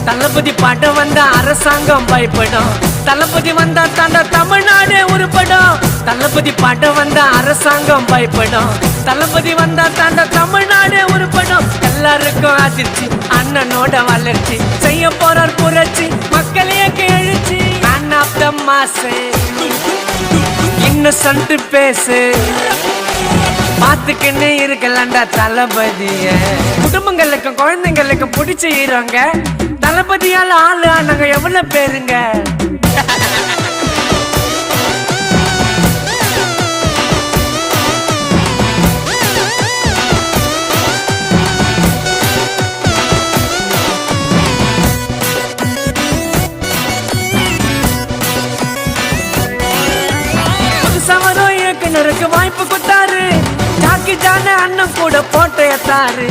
தளபதி பாட்ட வந்தா அரசாங்கம் பயப்படும். தளபதி வந்தா தாண்டா தமிழ்நாடு உருப்படும். தளபதி பாட்ட வந்தா அரசாங்கம் பயப்படும். தளபதி வந்தா தாண்டா தமிழ்நாடு உருப்படும். எல்லாருக்கும் அதிர்ச்சி, அண்ணனோட வளர்ச்சி, செய்ய போறார் புரட்சி, மக்களையே எழுச்சி. மேன் ஆஃப் த மாசு, இன்னசென்ட் பேசு, பாத்துக்கின்னு இருக்கலாண்டா தளபதிய. குடும்பங்களுக்கும் குழந்தைங்களுக்கும் பிடிச்ச ஹீரோங்க. தளபதியால ஆளு ஆனாங்க எவ்வளவு பேருங்க. சவரோ இயக்குனருக்கு வாய்ப்பு கொடுத்தாரு. ஜாக்கி ஜான அண்ணன் கூட போட்டோ எடுத்தாரு.